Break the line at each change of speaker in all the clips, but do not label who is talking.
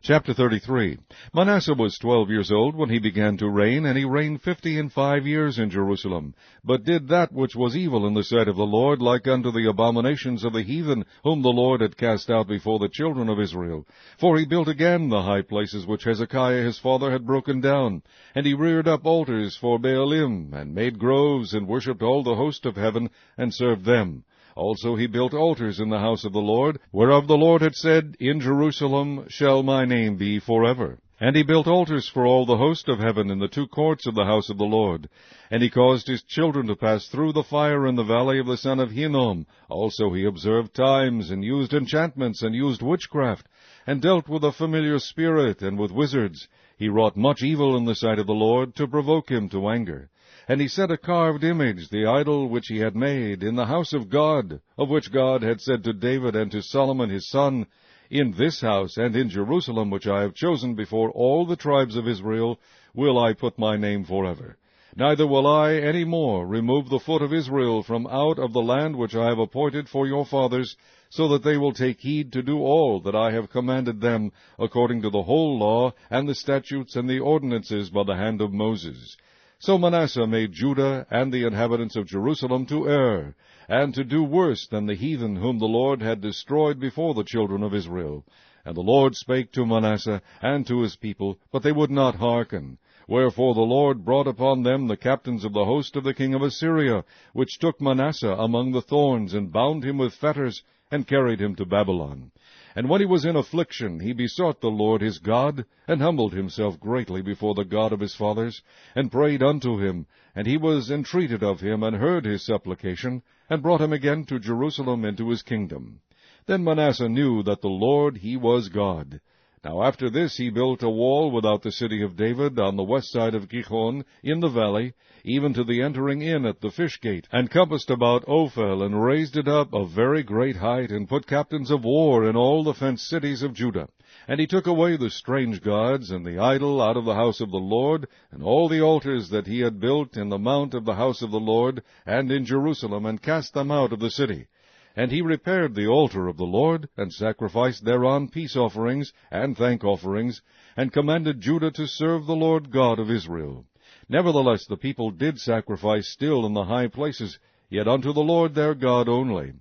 Chapter 33. Manasseh was 12 years old when he began to reign, and he reigned 55 years in Jerusalem, but did that which was evil in the sight of the Lord, like unto the abominations of the heathen, whom the Lord had cast out before the children of Israel. For he built again the high places which Hezekiah his father had broken down, and he reared up altars for Baalim, and made groves, and worshipped all the host of heaven, and served them. Also he built altars in the house of the Lord, whereof the Lord had said, In Jerusalem shall my name be forever. And he built altars for all the host of heaven in the two courts of the house of the Lord. And he caused his children to pass through the fire in the valley of the son of Hinnom. Also he observed times, and used enchantments, and used witchcraft, and dealt with a familiar spirit, and with wizards. He wrought much evil in the sight of the Lord, to provoke him to anger. And he set a carved image, the idol which he had made, in the house of God, of which God had said to David and to Solomon his son, In this house and in Jerusalem, which I have chosen before all the tribes of Israel, will I put my name forever. Neither will I any more remove the foot of Israel from out of the land which I have appointed for your fathers, so that they will take heed to do all that I have commanded them, according to the whole law, and the statutes, and the ordinances by the hand of Moses. So Manasseh made Judah and the inhabitants of Jerusalem to err, and to do worse than the heathen whom the Lord had destroyed before the children of Israel. And the Lord spake to Manasseh and to his people, but they would not hearken. Wherefore the Lord brought upon them the captains of the host of the king of Assyria, which took Manasseh among the thorns, and bound him with fetters, and carried him to Babylon. And when he was in affliction, he besought the Lord his God, and humbled himself greatly before the God of his fathers, and prayed unto him. And he was entreated of him, and heard his supplication, and brought him again to Jerusalem into his kingdom. Then Manasseh knew that the Lord he was God. Now after this he built a wall without the city of David, on the west side of Gihon, in the valley, even to the entering in at the fish gate, and compassed about Ophel, and raised it up of very great height, and put captains of war in all the fenced cities of Judah. And he took away the strange gods and the idol out of the house of the Lord, and all the altars that he had built in the mount of the house of the Lord, and in Jerusalem, and cast them out of the city. And he repaired the altar of the Lord, and sacrificed thereon peace offerings and thank offerings, and commanded Judah to serve the Lord God of Israel. Nevertheless the people did sacrifice still in the high places, yet unto the Lord their God only.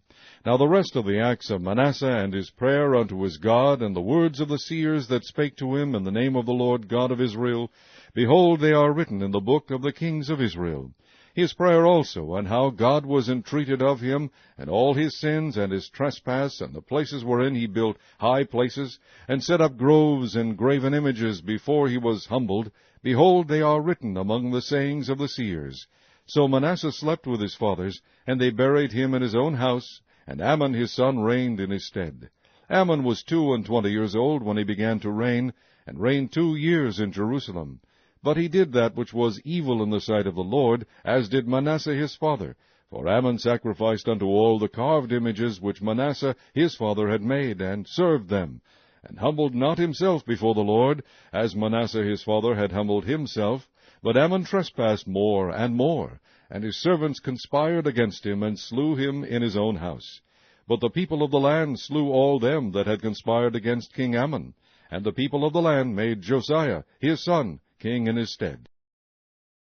Now the rest of the acts of Manasseh, and his prayer unto his God, and the words of the seers that spake to him in the name of the Lord God of Israel, behold, they are written in the book of the kings of Israel. His prayer also, and how God was entreated of him, and all his sins, and his trespass, and the places wherein he built high places, and set up groves and graven images before he was humbled, behold, they are written among the sayings of the seers. So Manasseh slept with his fathers, and they buried him in his own house, and Amon his son reigned in his stead. Amon was 22 years old when he began to reign, and reigned 2 years in Jerusalem. But he did that which was evil in the sight of the Lord, as did Manasseh his father. For Amon sacrificed unto all the carved images which Manasseh his father had made, and served them, and humbled not himself before the Lord, as Manasseh his father had humbled himself. But Amon trespassed more and more, and his servants conspired against him, and slew him in his own house. But the people of the land slew all them that had conspired against King Amon, and the people of the land made Josiah his son king in his stead.